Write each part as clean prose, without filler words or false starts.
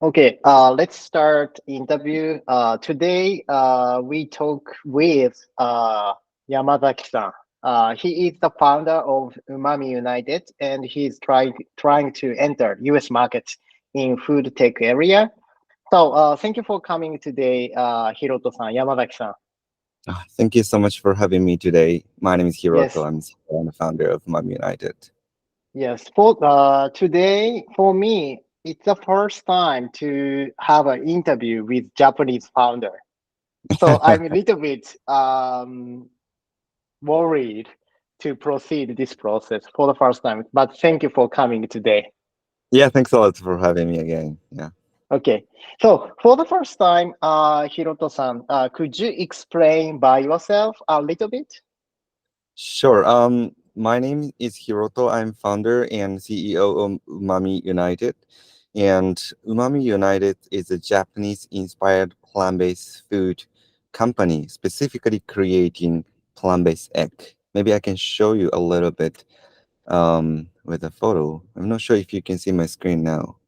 Okay, let's start interview. Today, we talk with Yamazaki-san. He is the founder of Umami United, and he's trying to enter U.S. market in food tech area. So, thank you for coming today, Hiroto-san, Yamazaki-san. Thank you so much for having me today. My name is Yes, Hiroto. I'm CEO and the founder of Umami United. yes. For today, for me, it's the first time to have an interview with Japanese founder. So I'm a little bit worried to proceed this process for the first time. But thank you for coming today. Yeah, thanks a lot for having me again. Yeah, Okay. So for the first time, Hiroto-san, could you explain by yourself a little bit? sure. My name is Hiroto. I'm founder and CEO of Umami United, and Umami United is a Japanese-inspired plant-based food company, specifically creating plant-based egg. Maybe I can show you a little bit with a photo. I'm not sure if you can see my screen now.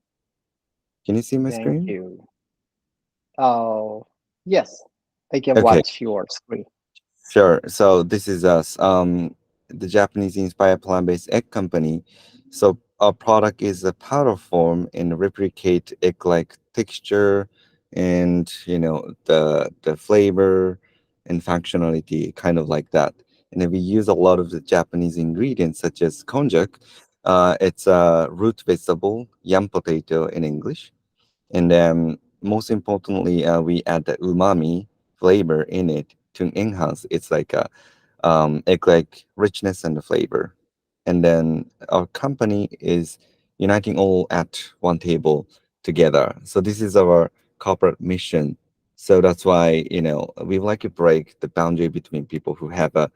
Can you see my Thank screen? you. Oh, yes, I can Okay. watch your screen. Sure. So this is us, the Japanese-inspired plant-based egg company. So our product is a powder form and replicate egg-like texture, and the flavor and functionality, kind of like that. And then we use a lot of the Japanese ingredients such as konjac. It's a root vegetable, yam potato in English, and then most importantly, we add the umami flavor in it to enhance its like a egg-like richness and the flavor. And then our company is uniting all at one table together. So this is our corporate mission. So that's why we like to break the boundary between people who have a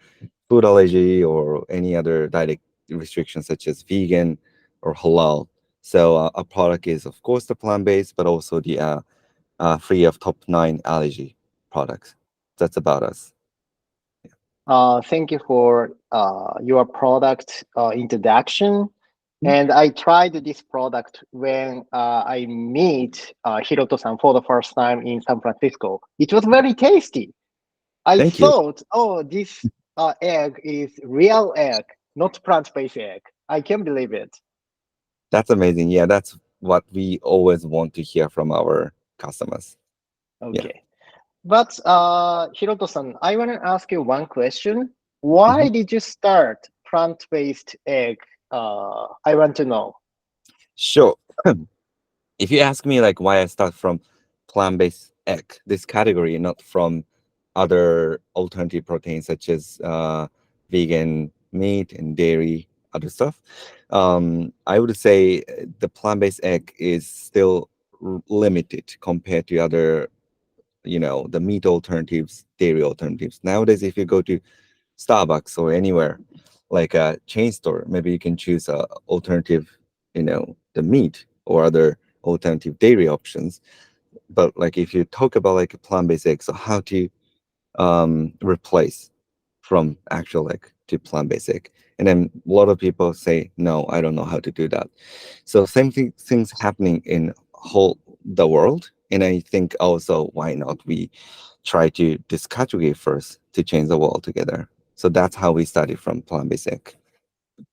food allergy or any other diet restrictions such as vegan or halal. So our product is, of course, the plant-based, but also the free of top 9 allergy products. That's about us. Thank you for your product introduction. Mhm. And I tried this product when I meet Hiroto-san for the first time in San Francisco. It was very tasty. I Thank you. thought, oh, this egg is real egg, not plant-based egg. I can't believe it. That's amazing. Yeah, that's what we always want to hear from our customers. Yeah. Okay. But Hiroto-san, I want to ask you one question. Mhm. Why did you start plant-based egg? I want to know. Sure. If you ask me like why I start from plant-based egg, this category, not from other alternative proteins such as vegan meat and dairy, other stuff, I would say the plant-based egg is still limited compared to other, the meat alternatives, dairy alternatives. Nowadays, if you go to Starbucks or anywhere like a chain store, maybe you can choose a alternative, the meat or other alternative dairy options. But like if you talk about like a plant-based egg, so how to replace from actual egg to plant-based egg. And then a lot of people say, no, I don't know how to do that. So same things happening in whole the world. And I think also why not we try to this category first to change the world together. So that's how we started from plant-based egg.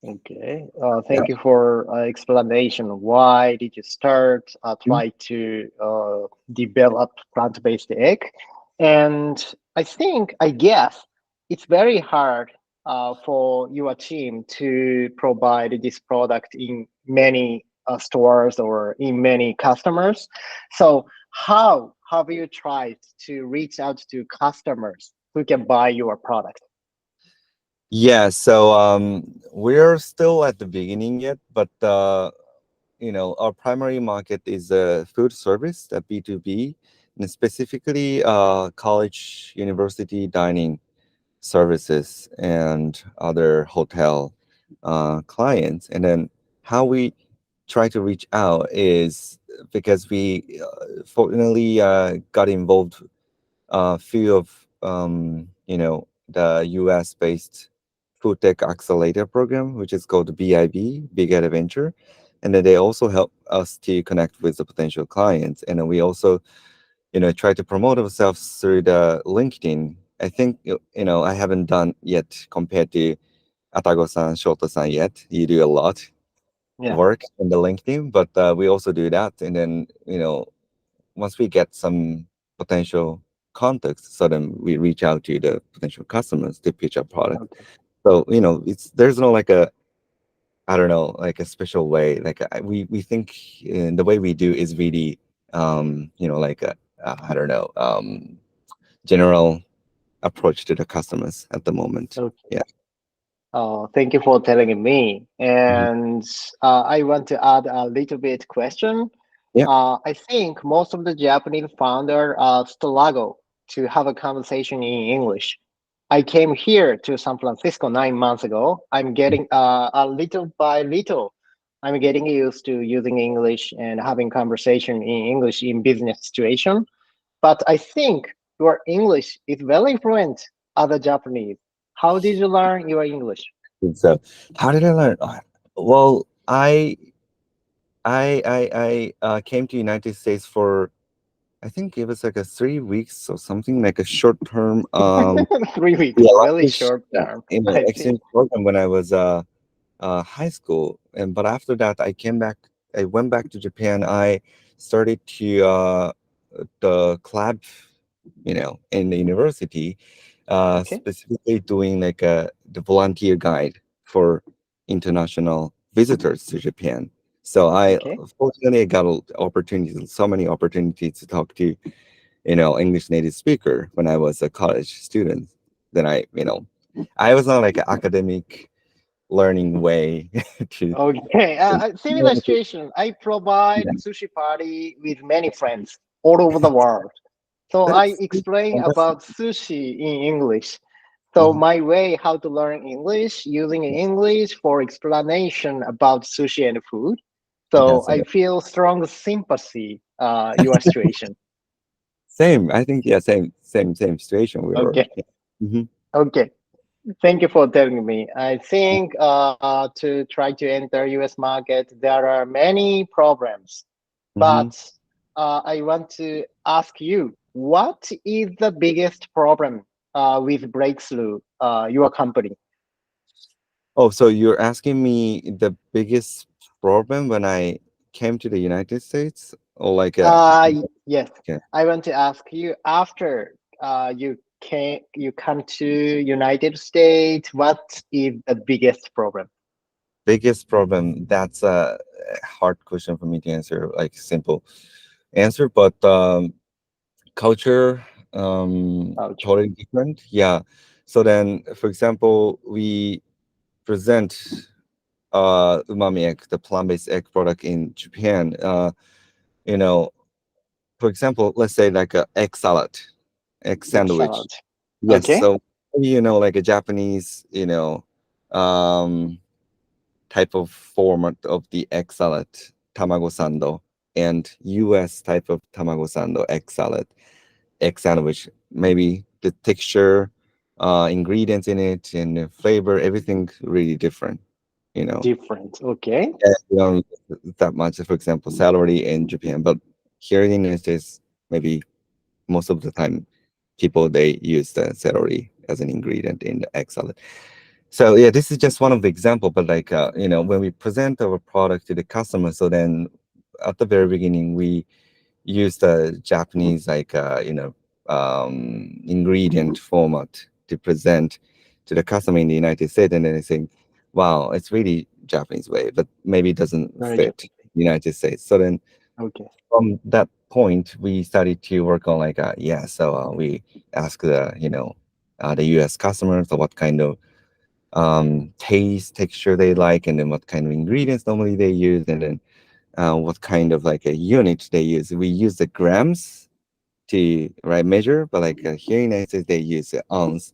Okay. Yeah. Thank you for explanation. Why did you start Mhm. try to develop plant-based egg? And I guess it's very hard for your team to provide this product in many stores or in many customers. So how have you tried to reach out to customers who can buy your product? Yeah, so we're still at the beginning yet, but our primary market is food service, the B2B, and specifically college, university dining services and other hotel clients. And then how we try to reach out is because we fortunately got involved few of the US based food tech accelerator program, which is called BIB, Big Adventure. and then they also help us to connect with the potential clients, and then we also try to promote ourselves through the LinkedIn. I think I haven't done yet compared to Atago-san, Shoto-san yet. You do a lot Yeah. work in the LinkedIn, but we also do that, and then once we get some potential contacts, so then we reach out to the potential customers to pitch our product. Okay. So it's there's no like a I don't know like a special way. Like we think the way we do is really like a I don't know general approach to the customers at the moment. Okay. Yeah. Thank you for telling me. Mhm. And I want to add a little bit question. Yeah. I think most of the Japanese founder struggle to have a conversation in English. I came here to San Francisco 9 months ago. I'm getting a little by little, I'm getting used to using English and having conversation in English in business situation. But I think your English is very fluent as a Japanese. How did you learn your English? So how did I learn? Well, I came to United States for I think it was like a 3 weeks or something, like a short term 3 weeks, yeah, very language short term. I see. exchange program when I was high school. And but after that I went back to Japan. I started to the club, in the university, Okay. specifically doing like the volunteer guide for international visitors to Japan. So I Okay. fortunately I got opportunities, so many opportunities to talk to English native speaker when I was a college student. Then I was on like an academic learning way to Okay. Similar situation. I provide yeah. sushi party with many friends all over the world. So I That's explain fantastic. about sushi in English. So Mhm. my way how to learn English using English for explanation about sushi and food. So Yes, I feel strong sympathy your situation. same. I think yeah, same situation we were. Okay. Yeah. Hmm. Okay. Thank you for telling me. I think to try to enter US market, there are many problems. Hmm. But I want to ask you, what is the biggest problem with Breakthrough, your company? Oh, so you're asking me the biggest problem when I came to the United States, or like Yes, okay, I want to ask you after you come to United States, what is the biggest problem? biggest problem? That's a hard question for me to answer, like simple answer, but culture Ouch. totally different. Yeah. So then, for example, we present umami egg, the plant-based egg product in Japan. You know, for example, let's say like a egg salad, egg sandwich. Excellent. Yes. Okay. So like a Japanese, um, type of format of the egg salad, tamago sando, and U.S. type of tamago sando, egg salad, egg sandwich. Maybe the texture, ingredients in it, and the flavor, everything really different. You know, Different. Okay. yeah, we don't use that much, for example, celery in Japan, but here in the United States, maybe most of the time, people they use the celery as an ingredient in the egg salad. So yeah, this is just one of the example, but like when we present our product to the customer, so then at the very beginning we use the Japanese like ingredient format to present to the customer in the United States, and then they say, "Wow, it's really Japanese way, but maybe it doesn't Very fit Japanese. United States." So then Okay. from that point, we started to work on like so we ask the U.S. customers what kind of taste texture they like, and then what kind of ingredients normally they use, and then what kind of like a unit they use. We use the grams to measure, but like here in United States they use the ounce.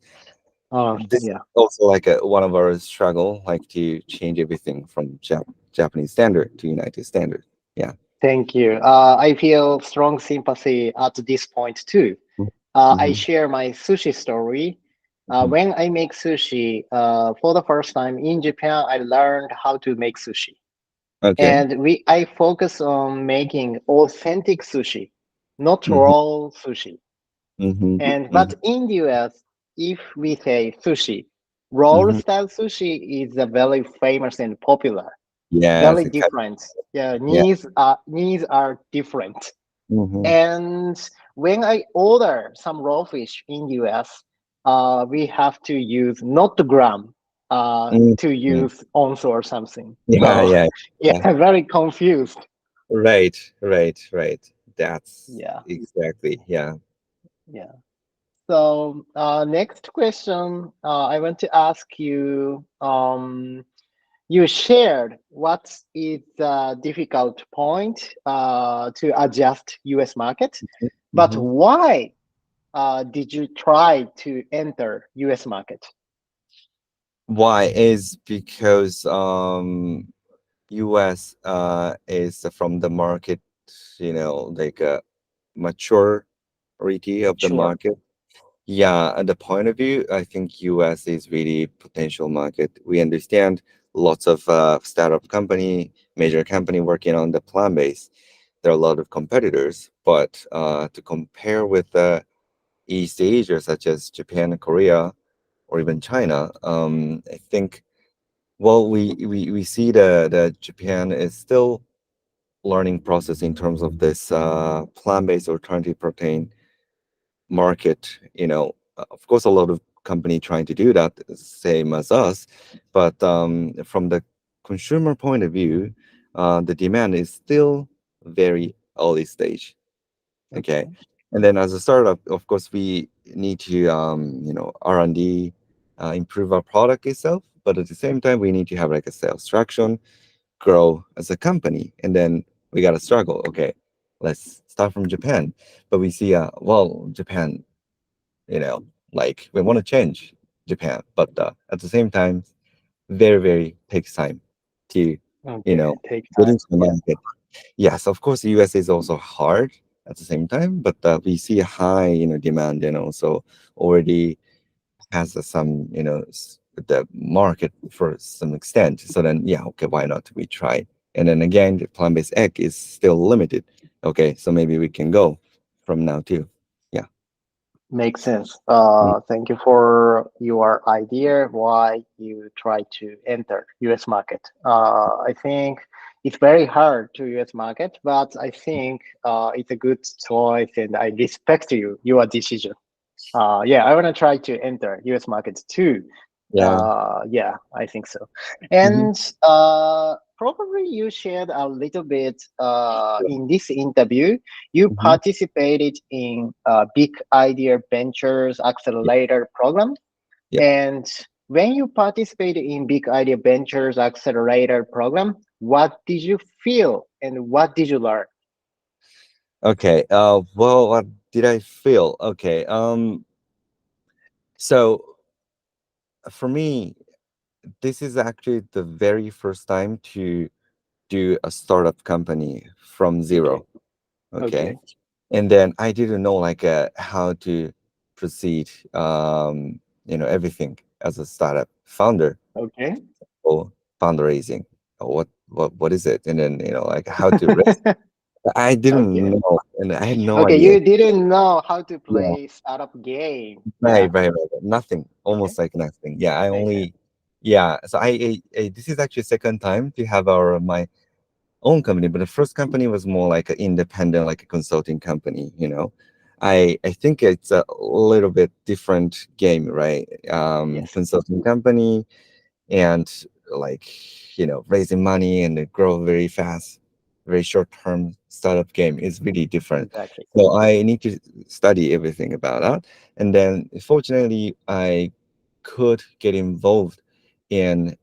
This is Yeah. also like one of our struggle, like to change everything from Japanese standard to United standard. Yeah. Thank you. I feel strong sympathy at this point too. I Mm-hmm. share my sushi story. Hmm. When I make sushi for the first time in Japan, I learned how to make sushi. Okay. and we I focus on making authentic sushi, not Mm-hmm. raw sushi. Mm-hmm. And Mm-hmm. but in the US, if we say sushi, roll Mm-hmm. style sushi is a very famous and popular. Yes. Very It kind different. Yeah, yeah. needs are different. Mm-hmm. And when I order some raw fish in US, we have to use not the gram, to Mm-hmm. use onso or something. Yeah. So Yeah. yeah, Yeah. I'm very confused. Right. Right. Right. That's Yeah, exactly. Yeah. yeah. So next question, I want to ask you. You shared what is the difficult point to adjust U.S. market, but Mm-hmm. why did you try to enter U.S. market? Why is because US is from the market, like a maturity of the Sure, market. Yeah, at the point of view, I think US is really potential market. We understand lots of startup company, major company working on the plan base. There are a lot of competitors, but to compare with East Asia, such as Japan, Korea, or even China, I think well, we see that Japan is still learning process in terms of this plant-based alternative protein market. Of course, a lot of company trying to do that, same as us, but from the consumer point of view, the demand is still very early stage. Okay, okay, and then as a startup, of course, we need to R&D, improve our product itself, but at the same time, we need to have like a sales traction, grow as a company, and then we got to struggle. Okay, let's start from Japan, but we see well, Japan, you know like we want to change Japan, but at the same time, very very takes time to you okay. know Take get time. into the Yeah, market. Yes, of course, US is also hard at the same time, but we see a high demand, and also already has some the market for some extent. So then, yeah, okay, why not we try? And then again, the plant-based egg is still limited. Okay, so maybe we can go from now too. Yeah. makes sense. Mm. Thank you for your idea why you try to enter U.S. market. I think it's very hard to U.S. market, but I think it's a good choice, and I respect your decision. Yeah, I want to try to enter U.S. markets too. Yeah. Yeah, I think so. Hmm. And probably you shared a little bit in this interview. You Hmm. participated in Big Idea Ventures Yeah. Accelerator program. Yeah. And when you participated in Big Idea Ventures Accelerator program, what did you feel and what did you learn? Okay. Well, what did I feel? Okay. So for me, this is actually the very first time to do a startup company from Okay, zero. Okay. okay, And then I didn't know like how to proceed, everything as a startup founder okay. or fundraising. What is it? And then like how to raise. I didn't Okay. know, and I had no Okay, idea. you didn't know how to Yeah. play startup game. Right, Yeah. right, right, right. Nothing, Okay. almost like nothing. Yeah, I Makes sense. only, yeah. So this is actually second time to have my own company, but the first company was more like an independent, like a consulting company. I think it's a little bit different game, right? Yes, Consulting company, and like raising money and it grow very fast, very short term startup game is really different. exactly. So I need to study everything about that, and then fortunately I could get involved in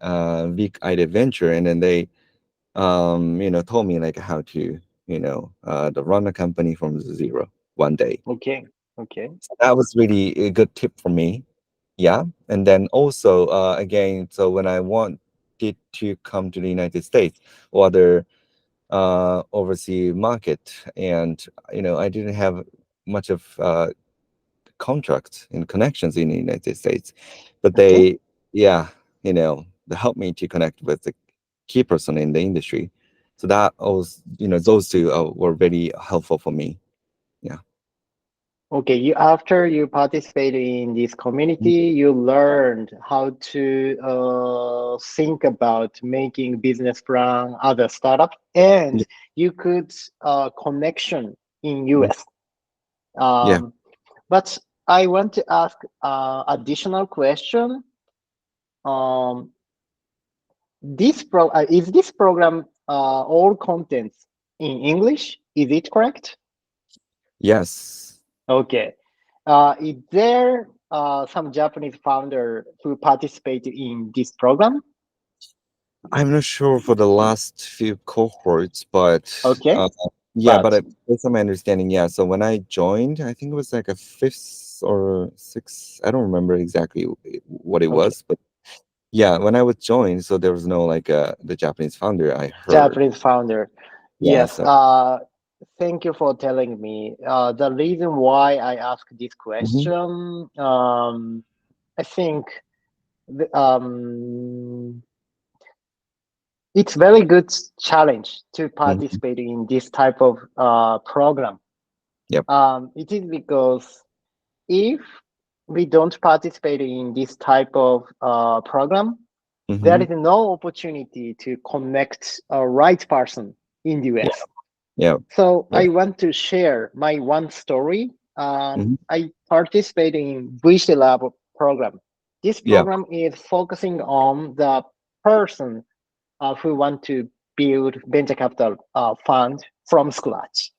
Week Idea Venture, and then they told me like how to to run a company from zero one day. Okay. Okay. So that was really a good tip for me. Yeah. And then also, again, so when I wanted to come to the United States or other overseas market, and I didn't have much of contracts and connections in the United States, but Okay. they, yeah, they helped me to connect with the key person in the industry. So that was, those two were very helpful for me. Yeah. Okay, after you participated in this community, you learned how to think about making business plan, other startup, and Yeah. you could connection in Mhm. US. Yeah. Um, but I want to ask additional question. Um, is this program all contents in English? Is it correct? Yes. Okay. Is there some Japanese founder who participated in this program? I'm not sure for the last few cohorts, but Okay, yeah, but but based on my understanding, yeah. So when I joined, I think it was like a fifth or sixth. I don't remember exactly what it okay, was, but yeah, when I was joined, so there was no like the Japanese founder. I heard. Japanese founder. Yeah. Yes. So. Thank you for telling me. The reason why I ask this Hmm. question, I think um, it's very good challenge to Hmm. participate in this type of program. Yep. It is because if we don't participate in this type of program, there Hmm. is no opportunity to connect a right person in the Yeah. US. Yeah. So Yeah. I want to share my one story. Hmm. I participate in VC Lab program. This Yeah. program is focusing on the person who want to build venture capital fund from scratch.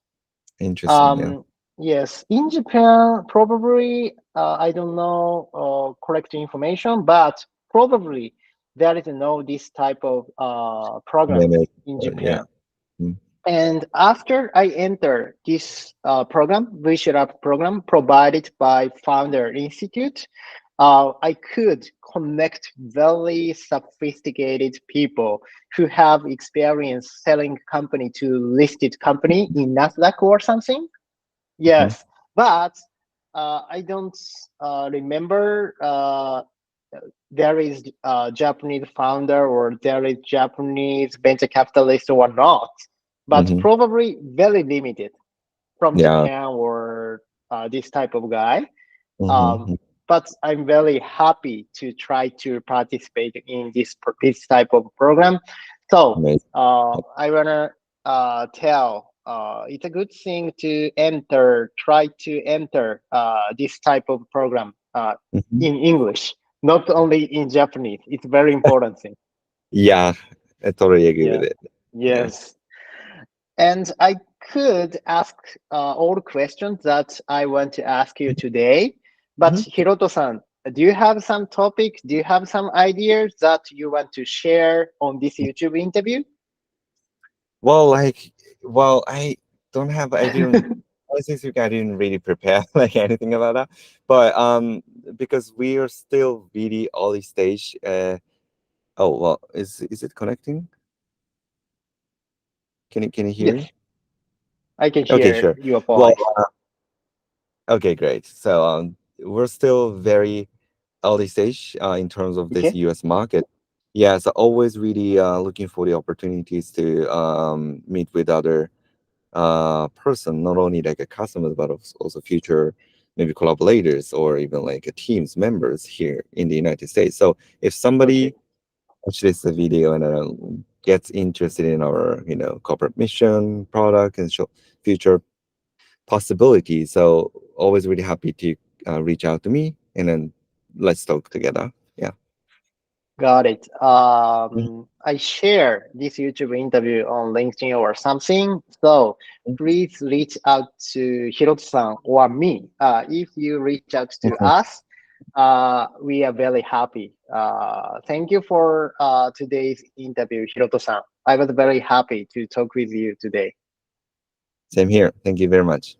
Interesting. Yeah. Um, yes, in Japan, probably I don't know correct information, but probably there is no this type of programs Maybe. in Yeah. Japan. Mm-hmm. And after I enter this program, Vision Up program provided by Founder Institute, I could connect very sophisticated people who have experience selling company to listed company in Nasdaq or something. Yes, but I don't remember there is a Japanese founder or there is Japanese venture capitalist or not, but Hmm. probably very limited from Yeah. Japan or this type of guy. Um, Hmm. but I'm very happy to try to participate in this type of program. So Amazing. I wanna tell it's a good thing to try to enter this type of program Hmm. in English, not only in Japanese. It's very important thing. Yeah, I totally agree with Yeah. it. Yeah. Yes. And I could ask all the questions that I want to ask you today. But Mhm. Hiroto-san, do you have some topic? Do you have some ideas that you want to share on this YouTube interview? Well, I don't have, I didn't, honestly speaking, I didn't really prepare like anything about that. But because we are still really early stage. Oh well, is it connecting? Can you hear me? Yes, I can Okay, hear sure. your Well, voice. okay, great. So we're still very early stage in terms of this Okay, U.S. market. Yeah, so always really looking for the opportunities to meet with other person, not only like a customer, but also future maybe collaborators or even like a team's members here in the United States. So if somebody okay. watches the video and gets interested in our corporate mission, product, and show future possibilities, so always really happy to reach out to me and then let's talk together. Yeah. Got it. Mhm. I share this YouTube interview on LinkedIn or something. So please reach out to Hiroto-san or me. If you reach out to Mhm. us, we are very happy. Thank you for today's interview, Hiroto-san. I was very happy to talk with you today. Same here. Thank you very much.